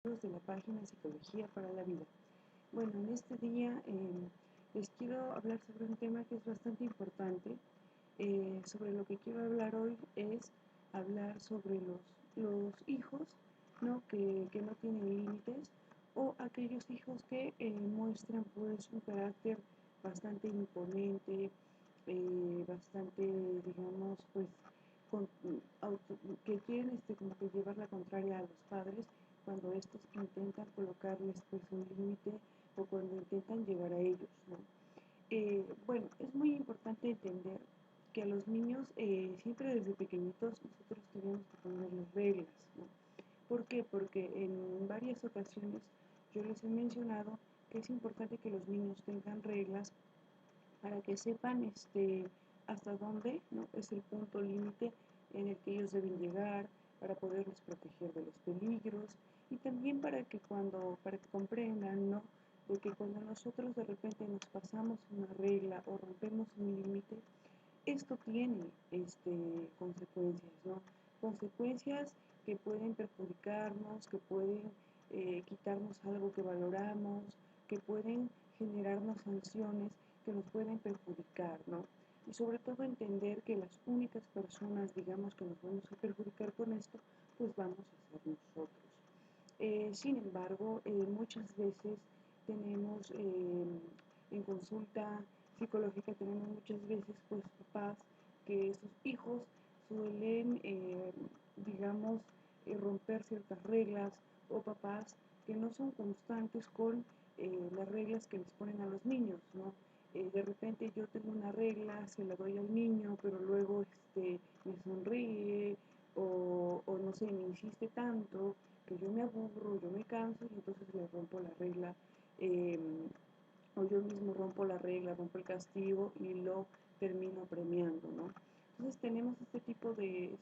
de la página Psicología para la Vida. Bueno, en este día les quiero hablar sobre un tema que es bastante importante. Sobre lo que quiero hablar hoy es hablar sobre los hijos, ¿no? Que no tienen límites, o aquellos hijos que muestran pues un carácter bastante imponente, bastante, digamos, pues con, que quieren como que llevar la contraria a los padres cuando estos intentan colocarles pues un límite o cuando intentan llegar a ellos, ¿no? Bueno, es muy importante entender que a los niños siempre desde pequeñitos nosotros tenemos que ponerles reglas, ¿no? ¿Por qué? Porque en varias ocasiones yo les he mencionado que es importante que los niños tengan reglas para que sepan hasta dónde, ¿no? Es el punto límite en el que ellos deben llegar para poderlos proteger de los peligros y también para que comprendan, ¿no? De que cuando nosotros de repente nos pasamos una regla o rompemos un límite, esto tiene consecuencias, ¿no? Consecuencias que pueden perjudicarnos, que pueden quitarnos algo que valoramos, que pueden generarnos sanciones que nos pueden perjudicar, ¿no? Y sobre todo entender que las únicas personas, digamos, que nos vamos a perjudicar con esto, pues vamos a ser nosotros. Sin embargo, muchas veces tenemos en consulta psicológica, tenemos muchas veces pues papás que sus hijos suelen, digamos, romper ciertas reglas o papás que no son constantes con las reglas que les ponen a los niños, ¿no? De repente yo tengo una regla, se la doy al niño, pero luego me sonríe o no sé, me insiste tanto que yo me aburro, yo me canso y entonces le rompo la regla, eh, o yo mismo rompo la regla, rompo el castigo y lo termino premiando, ¿no? Entonces tenemos este tipo de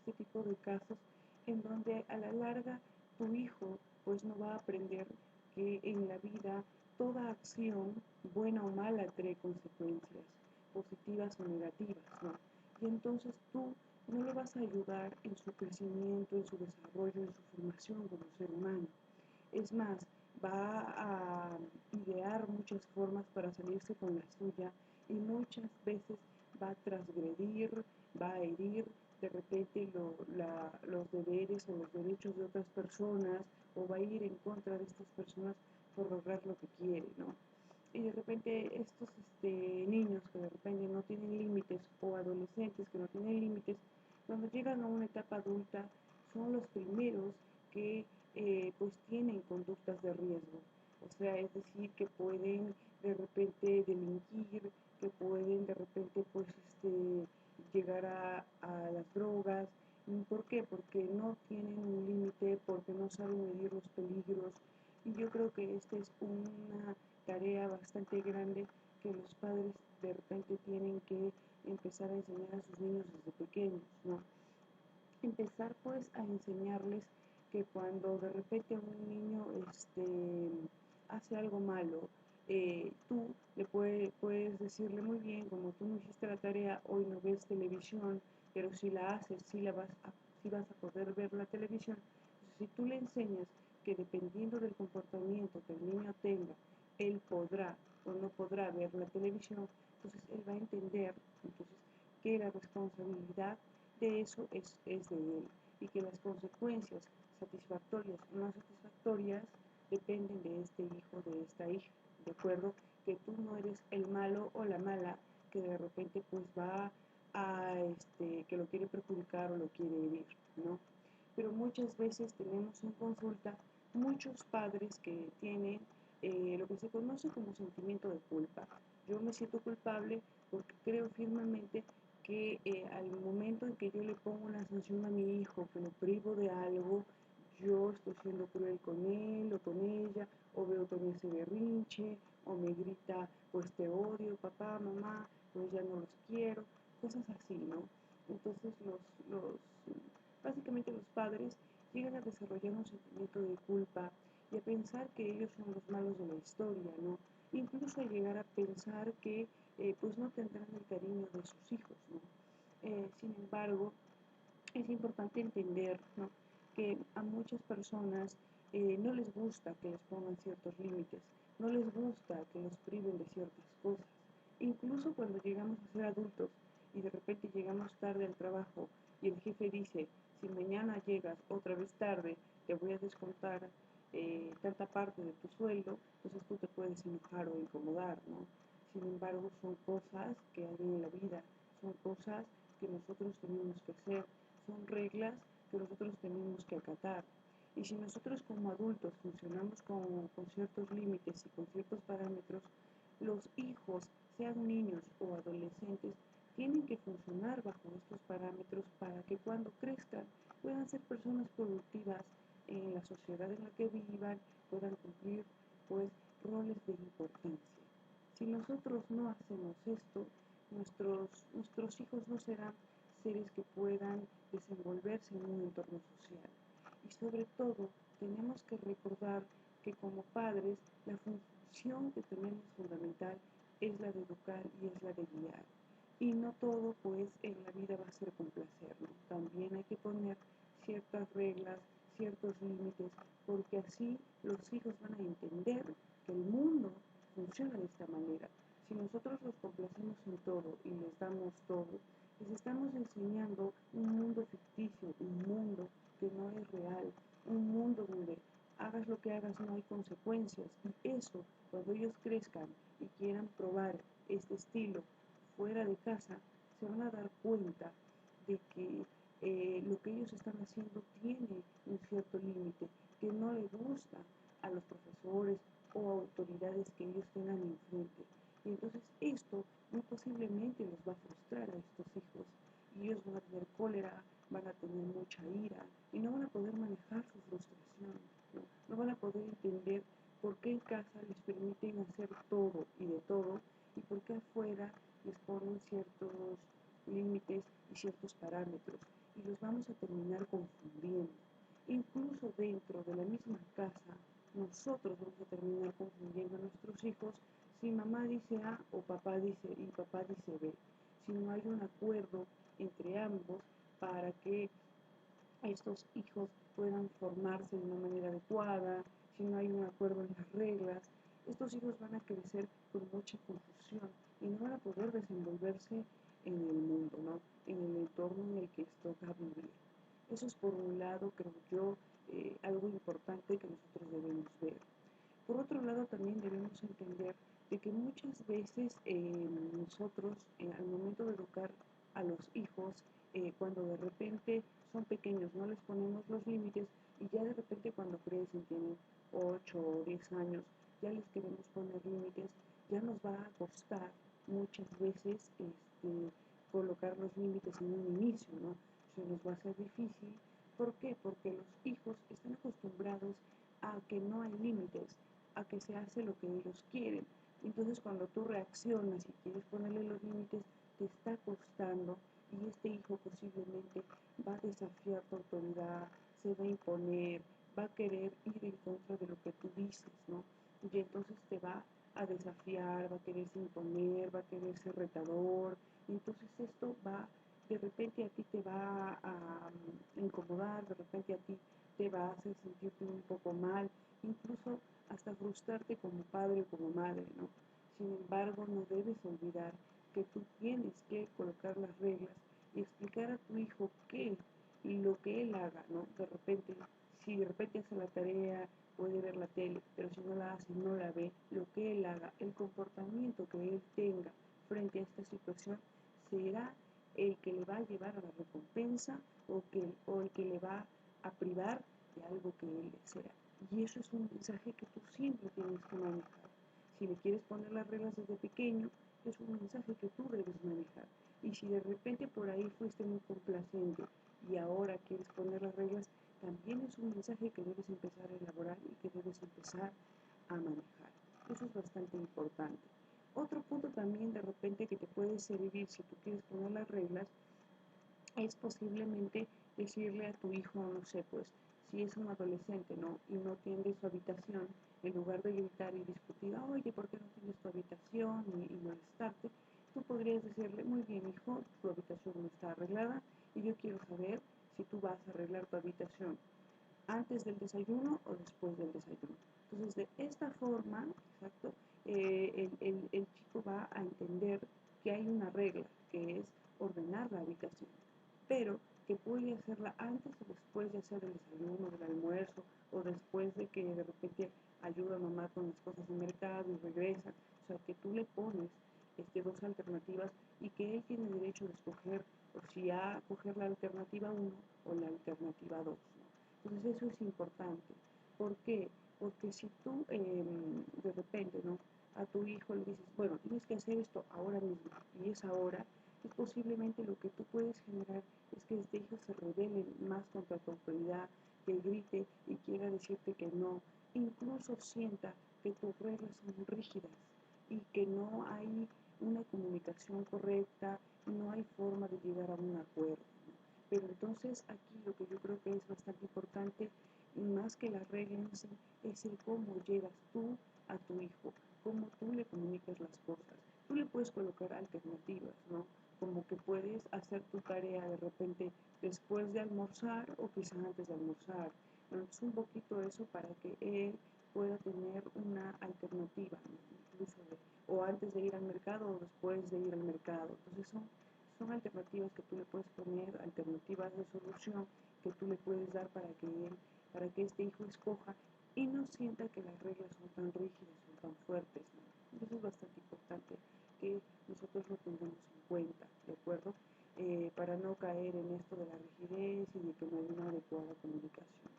casos en donde a la larga tu hijo pues no va a aprender que en la vida toda acción, buena o mala, trae consecuencias, positivas o negativas, ¿no? Y entonces tú no le vas a ayudar en su crecimiento, en su desarrollo, en su formación como ser humano. Es más, va a idear muchas formas para salirse con la suya y muchas veces va a transgredir, va a herir de repente los deberes o los derechos de otras personas o va a ir en contra de estas personas por lograr lo que quiere, ¿no? Y de repente estos niños que de repente no tienen límites o adolescentes que no tienen límites, cuando llegan a una etapa adulta son los primeros que pues tienen conductas de riesgo. O sea, es decir, que pueden de repente delinquir, que pueden de repente pues llegar a las drogas. ¿Por qué? Porque no tienen un límite, porque no saben medir los peligros. Y yo creo que esta es una tarea bastante grande que los padres de repente tienen que empezar a enseñar a sus niños desde pequeños, ¿no? Empezar pues a enseñarles que cuando de repente un niño hace algo malo, tú puedes decirle muy bien, como tú no hiciste la tarea, hoy no ves televisión, pero si la haces, sí vas a poder ver la televisión. Entonces, si tú le enseñas que dependiendo del comportamiento que el niño tenga, él podrá o no podrá ver la televisión, entonces él va a entender entonces, que la responsabilidad de eso es de él y que las consecuencias satisfactorias o no satisfactorias dependen de este hijo, de esta hija, ¿de acuerdo? Que tú no eres el malo o la mala que de repente pues va a, que lo quiere perjudicar o lo quiere herir, ¿no? Pero muchas veces tenemos en consulta muchos padres que tienen lo que se conoce como sentimiento de culpa. Yo me siento culpable porque creo firmemente que al momento en que yo le pongo una sanción a mi hijo, que lo privo de algo, yo estoy siendo cruel con él o con ella, o veo también ese berrinche, o me grita, pues te odio, papá, mamá, pues ya no los quiero, cosas así, ¿no? Entonces básicamente los padres llegan a desarrollar un sentimiento de culpa y a pensar que ellos son los malos de la historia, ¿no? Incluso a llegar a pensar que pues no tendrán el cariño de sus hijos, ¿no? Sin embargo, es importante entender, ¿no? Que a muchas personas no les gusta que les pongan ciertos límites, no les gusta que los priven de ciertas cosas. Incluso cuando llegamos a ser adultos y de repente llegamos tarde al trabajo y el jefe dice, si mañana llegas otra vez tarde, te voy a descontar tanta parte de tu sueldo, entonces tú te puedes enojar o incomodar, ¿no? Sin embargo, son cosas que hay en la vida, son cosas que nosotros tenemos que hacer, son reglas que nosotros tenemos que acatar. Y si nosotros como adultos funcionamos con ciertos límites y con ciertos parámetros, los hijos, sean niños o adolescentes, tienen que funcionar bajo estos parámetros para que cuando crezcan puedan ser personas productivas en la sociedad en la que vivan, puedan cumplir pues roles de importancia. Si nosotros no hacemos esto, nuestros hijos no serán seres que puedan desenvolverse en un entorno social. Y sobre todo, tenemos que recordar que como padres, la función que tenemos fundamental es la de educar y es la de guiar. Y no todo, pues, en la vida va a ser complacer, ¿no? También hay que poner ciertas reglas, ciertos límites, porque así los hijos van a entender que el mundo funciona de esta manera. Si nosotros los complacemos en todo y les damos todo, les estamos enseñando un mundo ficticio, un mundo que no es real, un mundo donde hagas lo que hagas no hay consecuencias. Y eso, cuando ellos crezcan y quieran probar este estilo fuera de casa, se van a dar cuenta de que lo que ellos están haciendo tiene un cierto límite, que no le gusta a los profesores o autoridades que ellos tengan enfrente. Y entonces esto muy posiblemente los va a frustrar a estos hijos. Y ellos van a tener cólera, van a tener mucha ira y no van a poder manejar su frustración. No van a poder entender por qué en casa les permiten hacer todo y de todo y por qué afuera les ponen ciertos límites y ciertos parámetros y los vamos a terminar confundiendo. Incluso dentro de la misma casa, nosotros vamos a terminar confundiendo a nuestros hijos si mamá dice A o papá dice y papá dice B. Si no hay un acuerdo entre ambos para que estos hijos puedan formarse de una manera adecuada, si no hay un acuerdo en las reglas, estos hijos van a crecer con mucha confusión y no van a poder desenvolverse en el mundo, ¿no? En el entorno en el que les toca vivir. Eso es por un lado, creo yo, algo importante que nosotros debemos ver. Por otro lado, también debemos entender de que muchas veces nosotros, al momento de educar a los hijos, cuando de repente son pequeños, no les ponemos los límites y ya de repente cuando crecen, tienen 8 o 10 años, ya les queremos poner límites, ya nos va a costar muchas veces colocar los límites en un inicio, ¿no? Se nos va a hacer difícil. ¿Por qué? Porque los hijos están acostumbrados a que no hay límites, a que se hace lo que ellos quieren. Entonces cuando tú reaccionas y quieres ponerle los límites, te está costando y este hijo posiblemente va a desafiar tu autoridad, se va a imponer, va a querer ir en contra de lo que tú dices, ¿no? Y entonces te va a desafiar, va a quererse imponer, va a querer ser retador. Y entonces esto va, de repente a ti te va a incomodar, de repente a ti te va a hacer sentirte un poco mal, incluso hasta frustrarte como padre o como madre, ¿no? Sin embargo, no debes olvidar que tú tienes que colocar las reglas y explicar a tu hijo qué y lo que él haga, ¿no? De repente, si de repente hace la tarea, puede ver la tele, pero si no la hace, no la ve, lo que él haga, el comportamiento que él tenga frente a esta situación será el que le va a llevar a la recompensa o el que le va a privar de algo que él desea. Y eso es un mensaje que tú siempre tienes que manejar. Si le quieres poner las reglas desde pequeño, es un mensaje que tú debes manejar. Y si de repente por ahí fuiste muy complaciente y ahora quieres poner las reglas, también es un mensaje que debes empezar a elaborar y que debes empezar a manejar. Eso es bastante importante. Otro punto también de repente que te puede servir si tú quieres poner las reglas es posiblemente decirle a tu hijo, no sé, pues si es un adolescente, ¿no? Y no tiende su habitación, en lugar de gritar y discutir, oye, ¿por qué no tienes tu habitación? Y molestarte, tú podrías decirle, muy bien, hijo, tu habitación no está arreglada y yo quiero saber si tú vas a arreglar tu habitación antes del desayuno o después Entonces, de esta forma, exacto, el chico va a entender que hay una regla, que es ordenar la habitación, pero que puede hacerla antes o después de hacer el desayuno, el almuerzo, o después de que de repente ayuda a mamá con las cosas del mercado y regresa. O sea, que tú le pones dos alternativas y que él tiene derecho de escoger o si a coger la alternativa uno o la alternativa 2, ¿no? Entonces eso es importante. ¿Por qué? Porque si tú de repente, ¿no?, a tu hijo le dices, bueno, tienes que hacer esto ahora mismo y es ahora, es posiblemente lo que tú puedes generar es que este hijo se rebele más contra tu autoridad, que grite y quiera decirte que no, incluso sienta que tus reglas son rígidas y que no hay una comunicación correcta, no hay forma de llegar a un acuerdo, ¿no? Pero entonces aquí lo que yo creo que es bastante importante, más que la regla en sí, es el cómo llegas tú a tu hijo, cómo tú le comunicas las cosas. Tú le puedes colocar alternativas, ¿no? Como que puedes hacer tu tarea de repente después de almorzar o quizá antes de almorzar. Entonces un poquito eso para que él pueda tener una alternativa, ¿no? Incluso o antes de ir al mercado o después de ir al mercado. Entonces son alternativas que tú le puedes poner, alternativas de solución que tú le puedes dar para que este hijo escoja y no sienta que las reglas son tan rígidas, son tan fuertes, ¿no? Eso es bastante importante que nosotros lo tengamos en cuenta, ¿de acuerdo? Para no caer en esto de la rigidez y de que no hay una adecuada comunicación.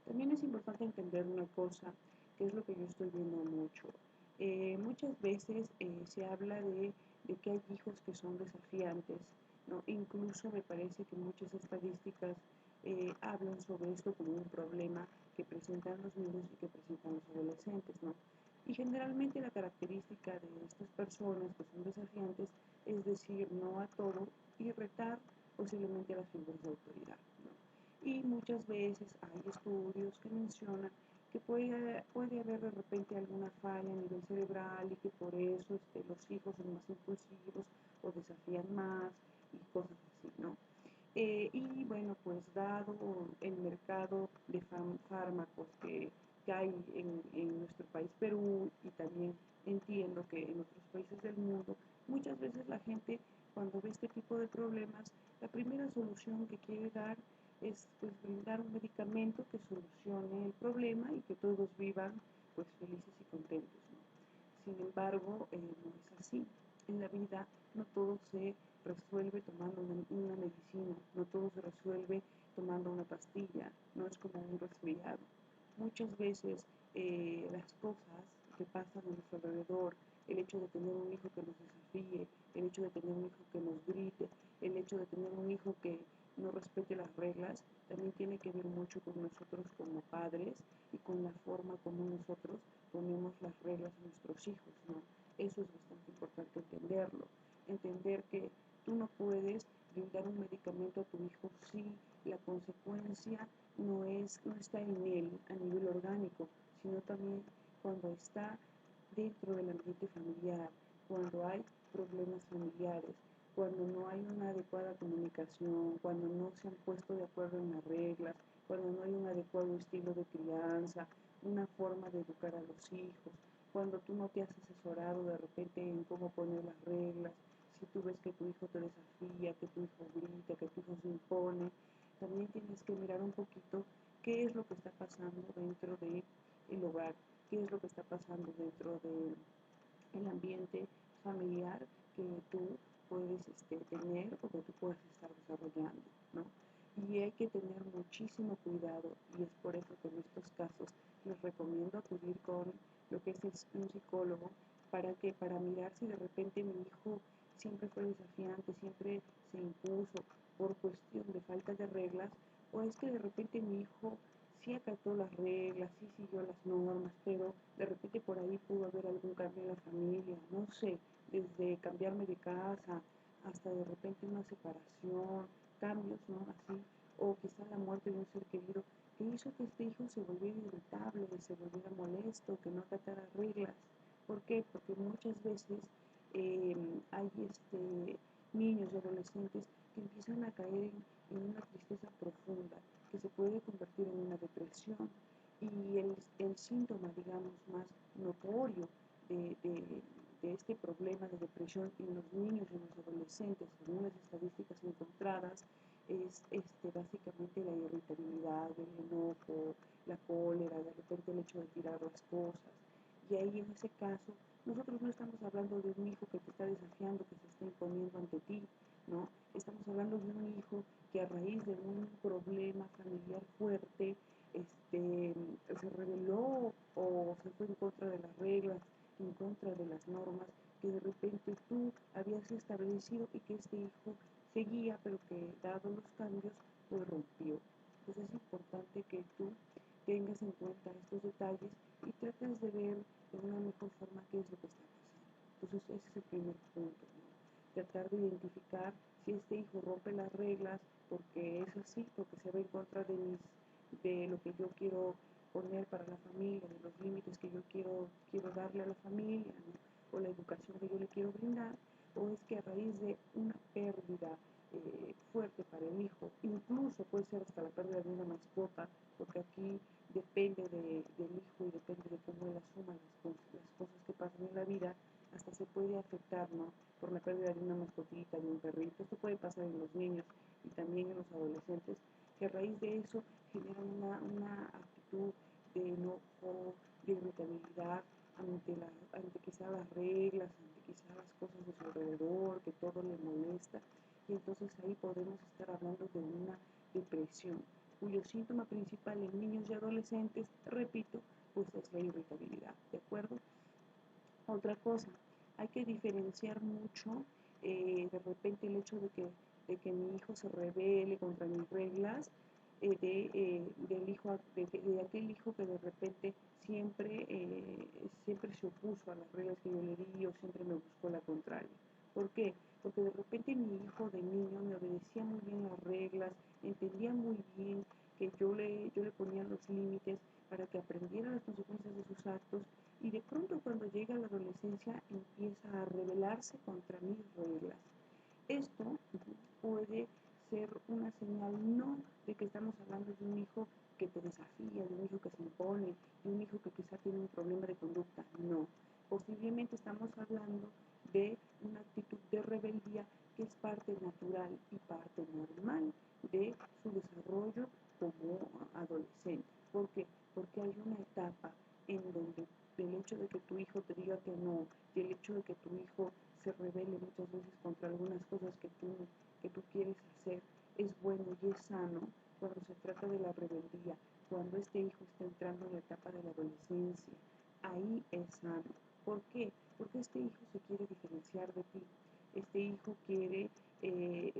También es importante entender una cosa, que es lo que yo estoy viendo mucho. Muchas veces se habla de que hay hijos que son desafiantes, ¿no? Incluso me parece que muchas estadísticas hablan sobre esto como un problema que presentan los niños y que presentan los adolescentes, ¿no? Y generalmente la característica de estas personas que son desafiantes es decir no a todo y retar posiblemente a las figuras de autoridad, ¿no? Y muchas veces hay estudios que mencionan que puede haber de repente alguna falla a nivel cerebral y que por eso los hijos son más impulsivos o desafían más y cosas así, ¿no? Y bueno, pues dado el mercado de fármacos que hay en nuestro país Perú y también entiendo que en otros países del mundo, muchas veces la gente cuando ve este tipo de problemas, la primera solución que quiere dar es pues brindar un medicamento que solucione el problema y que todos vivan pues felices y contentos, ¿no? Sin embargo, no es así. En la vida no todo se resuelve tomando una medicina, no todo se resuelve tomando una pastilla, no es como un resfriado. Muchas veces las cosas que pasan a nuestro alrededor, el hecho de tener un hijo que nos desafíe, el hecho de tener un hijo que nos grite, el hecho de tener un hijo que no respete las reglas, también tiene que ver mucho con nosotros como padres y con la forma como nosotros ponemos las reglas a nuestros hijos, ¿no? Eso es bastante importante entenderlo, entender que tú no puedes brindar un medicamento a tu hijo si la consecuencia no está en él a nivel orgánico, sino también cuando está dentro del ambiente familiar, cuando hay problemas familiares, cuando no hay una adecuada comunicación, cuando no se han puesto de acuerdo en las reglas, cuando no hay un adecuado estilo de crianza, una forma de educar a los hijos, cuando tú no te has asesorado de repente en cómo poner las reglas, si tú ves que tu hijo te desafía, que tu hijo grita, que tu hijo se impone, también tienes que mirar un poquito qué es lo que está pasando dentro del hogar, qué es lo que está pasando dentro del ambiente familiar que tú puedes tener o que tú puedes estar desarrollando, ¿no? Y hay que tener muchísimo cuidado y es por eso que en estos casos les recomiendo acudir con lo que es un psicólogo para mirar si de repente mi hijo siempre fue desafiante, siempre se impuso por cuestión de falta de reglas o es que de repente mi hijo sí acató las reglas, sí siguió las normas, pero de repente por ahí pudo haber algún cambio en la familia, no sé, desde cambiarme de casa hasta de repente una separación, cambios, ¿no? Así, o quizá la muerte de un ser querido, que hizo que este hijo se volviera irritable, se volviera molesto, que no acatara reglas. ¿Por qué? Porque muchas veces hay niños y adolescentes que empiezan a caer en una tristeza profunda, que se puede convertir en una depresión Y el síntoma, digamos, más notorio de, de, de este problema de depresión en los niños y en los adolescentes, según las estadísticas encontradas, es básicamente la irritabilidad, el enojo, la cólera, de repente el hecho de tirar las cosas. Y ahí en ese caso, nosotros no estamos hablando de un hijo que te está desafiando, que se está imponiendo ante ti, ¿no? Estamos hablando de un hijo que a raíz de un problema familiar fuerte, se rebeló o se fue en contra de las reglas, en contra de las normas que de repente tú habías establecido y que este hijo seguía, pero que dado los cambios, pues rompió. Entonces es importante que tú tengas en cuenta estos detalles y trates de ver de una mejor forma qué es lo que está pasando. Entonces ese es el primer punto, ¿no? Tratar de identificar si este hijo rompe las reglas porque es así, porque se va en contra de lo que yo quiero poner para la familia, de los límites que yo quiero darle a la familia, ¿no? O la educación que yo le quiero brindar, o es que a raíz de una pérdida fuerte para el hijo, incluso puede ser hasta la pérdida de una mascota, porque aquí depende del hijo y depende de cómo él asuma las cosas que pasan en la vida, hasta se puede afectar, ¿no? Por la pérdida de una mascotita, de un perrito. Esto puede pasar en los niños y también en los adolescentes, que a raíz de eso generan una actitud de enojo, de irritabilidad ante quizá las reglas, ante quizá las cosas de su alrededor, que todo le molesta. Y entonces ahí podemos estar hablando de una depresión, cuyo síntoma principal en niños y adolescentes, repito, pues es la irritabilidad, ¿de acuerdo? Otra cosa, hay que diferenciar mucho de repente el hecho de que mi hijo se rebele contra mis reglas, de aquel hijo que de repente siempre se opuso a las reglas que yo le di o siempre me buscó la contraria. ¿Por qué? Porque de repente mi hijo de niño me obedecía muy bien las reglas, entendía muy bien que yo le ponía los límites para que aprendiera las consecuencias de sus actos y de pronto cuando llega a la adolescencia empieza a rebelarse contra mis reglas. Esto puede ser una señal no de que estamos hablando de un hijo que te desafía, de un hijo que se impone, de un hijo que quizá tiene un problema de conducta, no. Posiblemente estamos hablando de una actitud de rebeldía que es parte natural y parte normal de su desarrollo como adolescente. ¿Por qué? Porque hay una etapa en donde el hecho de que tu hijo te diga que no y el hecho de que tu hijo se rebele muchas veces contra algunas cosas que tú quieres hacer es bueno y es sano cuando se trata de la rebeldía, cuando este hijo está entrando en la etapa de la adolescencia, ahí es sano. ¿Por qué? Porque este hijo se quiere diferenciar de ti, este hijo quiere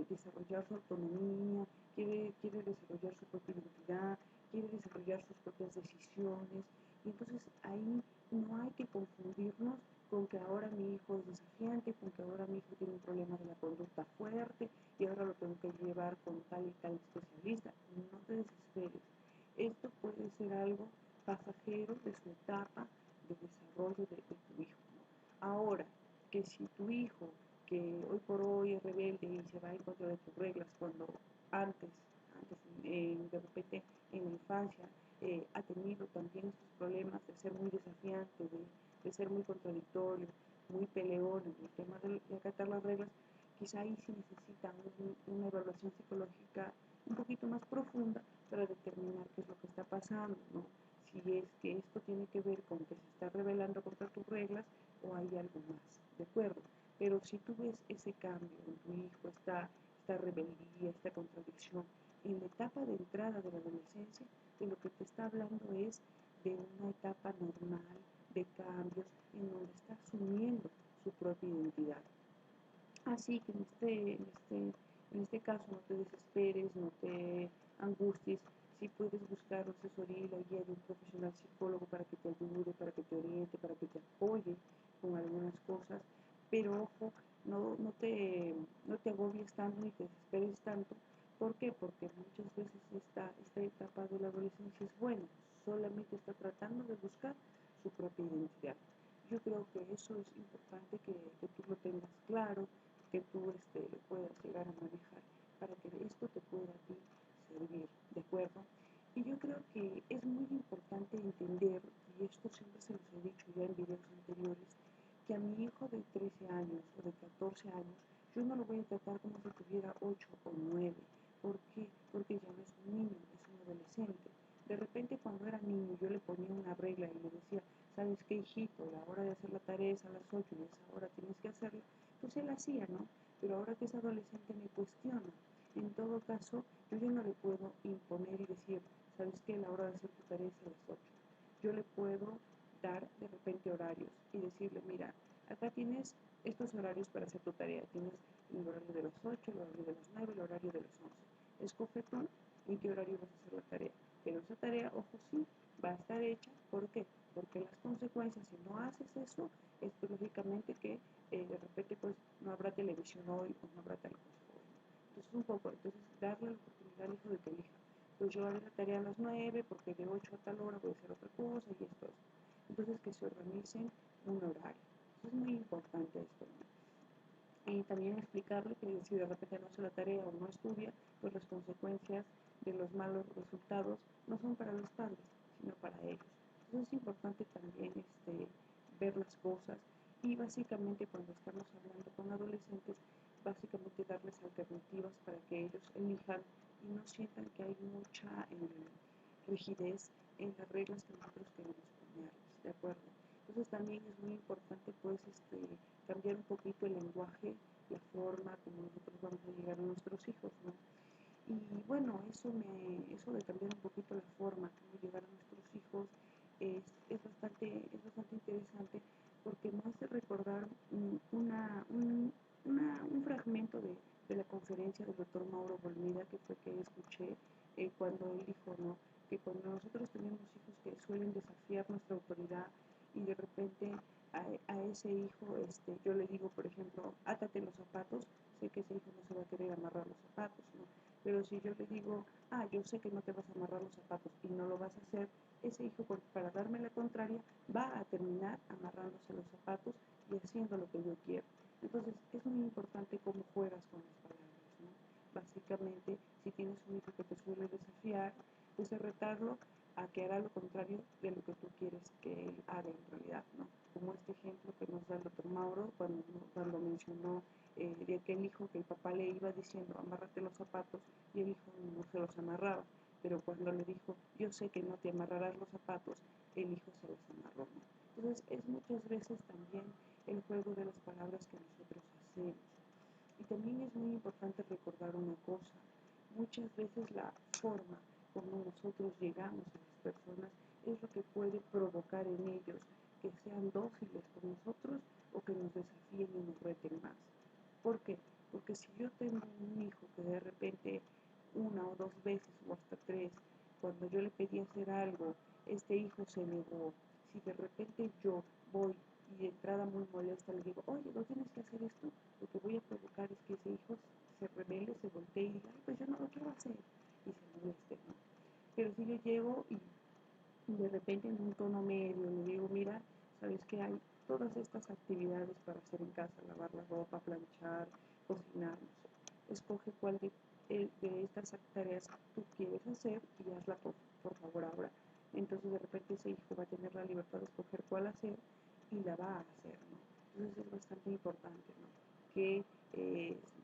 desarrollar su autonomía, quiere desarrollar su propia identidad, quiere desarrollar sus propias decisiones. Y entonces ahí no hay que confundirnos con que ahora mi hijo es desafiante, con que ahora mi hijo tiene un problema de la conducta fuerte y ahora lo tengo que llevar con tal y tal especialista. No te desesperes. Esto puede ser algo pasajero de su etapa de desarrollo de tu hijo, ¿no? Ahora, que si tu hijo, que hoy por hoy es rebelde y se va en contra de tus reglas, cuando antes de repente en la infancia ha tenido también estos problemas de ser muy desafiante, de ser muy contradictorio, muy peleón en el tema de acatar las reglas, quizá ahí sí necesita una evaluación psicológica un poquito más profunda para determinar qué es lo que está pasando, ¿no? Si es que esto tiene que ver con que se está rebelando contra tus reglas o hay algo más, ¿de acuerdo? Pero si tú ves ese cambio en tu hijo, esta rebeldía, esta contradicción, en la etapa de entrada de la adolescencia, de lo que te está hablando es de una etapa normal de cambios en donde está asumiendo su propia identidad. Así que en este caso no te desesperes, no te angusties, si puedes buscar la asesoría y la guía de un profesional psicólogo para que te ayude, para que te oriente, para que te apoye con algunas cosas, pero ojo, no te agobies tanto ni te desesperes tanto. ¿Por qué? Porque muchas veces esta etapa de la adolescencia es buena, solamente está tratando de buscar su propia identidad. Yo creo que eso es importante que tú lo tengas claro, que tú lo puedas llegar a manejar para que esto te pueda a ti servir, ¿de acuerdo? Y yo creo que es muy importante entender, y esto siempre se los he dicho ya en videos anteriores, que a mi hijo de 13 años o de 14 años, yo no lo voy a tratar como si tuviera 8 o 9. ¿Por qué? Porque ya no es un niño, es un adolescente. De repente cuando era niño yo le ponía una regla y le decía, ¿sabes qué, hijito? La hora de hacer la tarea es a las 8 y a esa hora tienes que hacerla. Pues él hacía, ¿no? Pero ahora que es adolescente me cuestiona. En todo caso, yo ya no le puedo imponer y decir, ¿sabes qué? La hora de hacer tu tarea es a las 8. Yo le puedo dar de repente horarios y decirle, mira, acá tienes estos horarios para hacer tu tarea. Tienes el horario de las 8, el horario de las 9, el horario de las 11. Escoge tú en qué horario vas a hacer la tarea. Pero esa tarea, ojo, sí, va a estar hecha. ¿Por qué? Porque las consecuencias, si no haces eso, es pues, lógicamente que de repente pues no habrá televisión hoy o no habrá tal cosa hoy. Entonces un poco, entonces darle la oportunidad al hijo de que elija. Pues yo haré la tarea a las 9 porque de 8 a tal hora voy a hacer otra cosa y esto. Entonces que se organicen un horario. Eso es muy importante esto, ¿no? Y también explicarle que si de repente no hace la tarea o no estudia, pues las consecuencias de los malos resultados no son para los padres, sino para ellos. Entonces es importante también ver las cosas y básicamente cuando estamos hablando con adolescentes, básicamente darles alternativas para que ellos elijan y no sientan que hay mucha rigidez en las reglas que nosotros queremos ponerles, ¿de acuerdo? Entonces también es muy importante pues cambiar un poquito el lenguaje, la forma como nosotros vamos a llegar a nuestros hijos, ¿no? Y bueno, eso de cambiar un poquito la forma como llegar a nuestros hijos es bastante interesante porque me hace recordar un fragmento de la conferencia del doctor Mauro Bolmida que fue que escuché cuando él dijo, ¿no? Que cuando nosotros tenemos hijos que suelen desafiar nuestra autoridad y de repente a ese hijo yo le digo, por ejemplo, átate los zapatos, sé que ese hijo no se va a querer amarrar los zapatos, ¿no? Pero si yo le digo, yo sé que no te vas a amarrar los zapatos y no lo vas a hacer, ese hijo, para darme la contraria, va a terminar amarrándose los zapatos y haciendo lo que yo quiero. Entonces, es muy importante cómo juegas con las palabras, ¿no? Básicamente, si tienes un hijo que te suele desafiar, pues es retarlo a que hará lo contrario de lo que tú quieres que él haga en realidad, ¿no? Como este ejemplo que nos da el doctor Mauro cuando mencionó de aquel hijo que el papá le iba diciendo, amárrate los zapatos, y el hijo no se los amarraba. Pero cuando le dijo, yo sé que no te amarrarás los zapatos, el hijo se los amarró, ¿no? Entonces es muchas veces también el juego de las palabras que nosotros hacemos. Y también es muy importante recordar una cosa, muchas veces la forma como nosotros llegamos a las personas es lo que puede provocar en ellos que sean dóciles con nosotros o que nos desafíen y nos reten más. ¿Por qué? Porque si yo tengo un hijo que de repente una o dos veces o hasta tres, cuando yo le pedí hacer algo, este hijo se negó, si de repente yo voy y de entrada muy molesta le digo, oye, no tienes que hacer esto, lo que voy a provocar es que ese hijo se rebele, se voltee y diga, pues yo no lo quiero hacer, y se moleste, ¿no? Pero si yo llego y de repente en un tono medio le digo, mira, sabes que hay todas estas actividades para hacer en casa, lavar la ropa, planchar, cocinar, no sé. Escoge cuál de estas tareas tú quieres hacer y hazla por favor ahora. Entonces de repente ese hijo va a tener la libertad de escoger cuál hacer y la va a hacer, ¿no? Entonces es bastante importante, ¿no? Que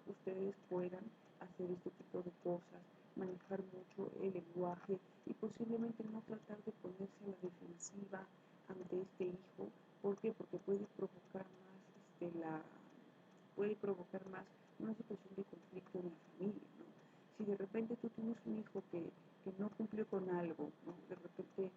ustedes puedan hacer este tipo de cosas, manejar mucho el lenguaje y posiblemente no tratar de ponerse a la defensiva ante este hijo. ¿Por qué? Porque puede provocar más una situación de conflicto en la familia, ¿no? Si de repente tú tienes un hijo que no cumplió con algo, ¿no? De repente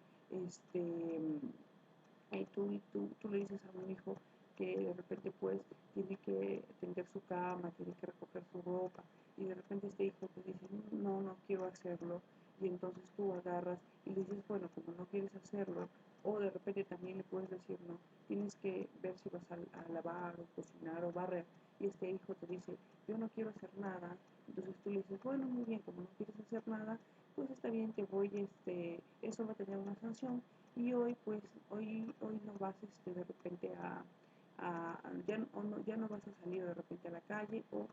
tú le dices a un hijo que de repente pues tiene que tender su cama, tiene que recoger su ropa y de repente este hijo te dice no, no quiero hacerlo y entonces tú agarras y le dices bueno, como no quieres hacerlo o de repente también le puedes decir no, tienes que ver si vas a lavar o cocinar o barrer y este hijo te dice yo no quiero hacer nada, entonces tú le dices bueno, muy bien, como no quieres hacer nada, pues está bien, te voy, eso va a tener una sanción y hoy no vas de repente ya no vas a salir de repente a la calle o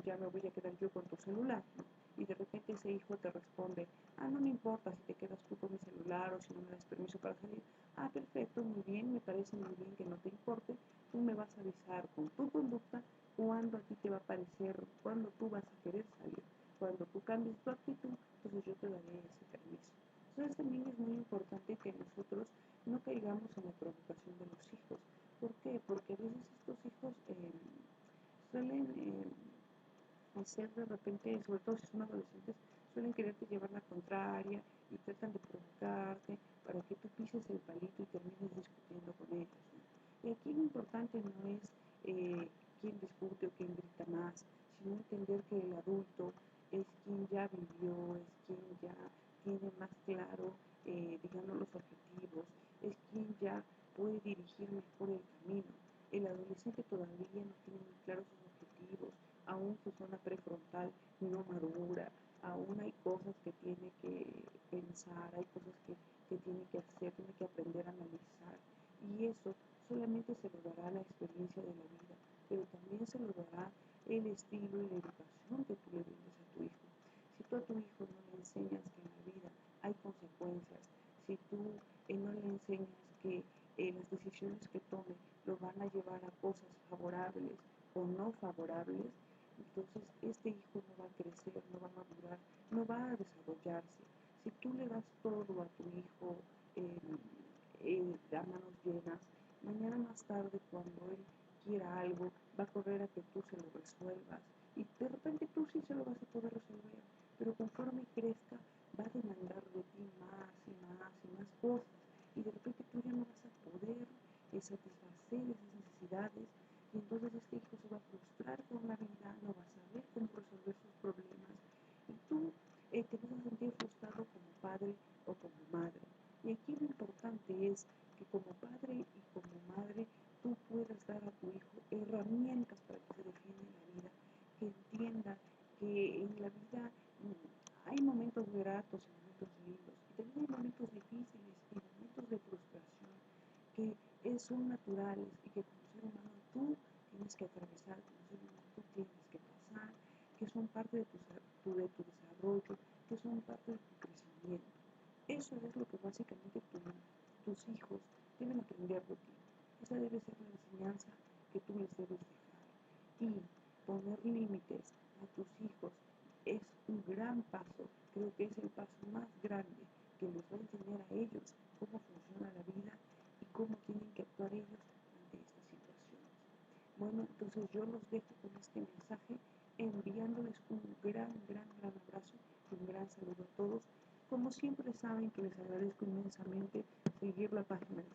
ya me voy a quedar yo con tu celular, ¿no? y de repente ese hijo te responde, ah, no me importa si te quedas tú con mi celular o si no me das permiso para salir, ah, perfecto, muy bien, me parece muy bien que no te importe, tú me vas a avisar con tu conducta cuando a ti te va a parecer, cuando tú vas a querer salir, cuando tú cambies tu actitud, entonces yo te daré ese permiso. Entonces también es muy importante que nosotros no caigamos en la provocación de los hijos. ¿Por qué? Porque a veces estos hijos suelen hacer de repente, sobre todo si son adolescentes, suelen quererte llevar la contraria y tratan de provocarte para que tú pises el palito y termines discutiendo con ellos, ¿no? Y aquí lo importante no es quién discute o quién grita más, sino entender que el adulto es quien ya vivió, es quien ya tiene más claro, digamos, los objetivos, es quien ya puede dirigir mejor el camino. El adolescente todavía no tiene muy claros sus objetivos, aún su zona prefrontal no madura, aún hay cosas que tiene que pensar, hay cosas que tiene que hacer, tiene que aprender a analizar. Y eso solamente se lo dará la experiencia de la vida, pero también se lo dará el estilo y la educación que tú le brindes a tu hijo. Si tú a tu hijo no le enseñas que en la vida hay consecuencias, si tú no le enseñas que las decisiones que tome lo van a llevar a cosas favorables o no favorables, entonces este hijo no va a crecer, no va a madurar, no va a desarrollarse. Si tú le das todo a tu hijo a manos llenas, mañana más tarde cuando él quiera algo, va a correr a que tú se lo resuelvas. Y de repente tú sí se lo vas a poder resolver, pero conforme crezca va a demandar de ti más y más y más cosas. Y de repente tú ya no vas a poder satisfacer esas necesidades y entonces este hijo se va a frustrar con la vida, no va a saber cómo resolver sus problemas y tú te vas a sentir frustrado como padre o como madre. Y aquí lo importante es que como padre y como madre tú puedas dar a tu hijo herramientas para que se defienda en la vida, que entienda que en la vida hay momentos gratos y momentos lindos, y también hay momentos difíciles y momentos de frustración que son naturales y que como ser humano tú tienes que atravesar, como ser humano tú tienes que pasar, que son parte de tu desarrollo, que son parte de tu crecimiento. Eso es lo que básicamente tus hijos deben aprender de ti. Esa debe ser la enseñanza que tú les debes dejar. Y poner límites a tus hijos es un gran paso, creo que es el paso más grande que les va a enseñar a ellos cómo funciona la vida y cómo tienen que actuar ellos ante estas situaciones. Bueno, entonces yo los dejo con este mensaje enviándoles un gran abrazo y un gran saludo a todos. Como siempre saben que les agradezco inmensamente seguir la página de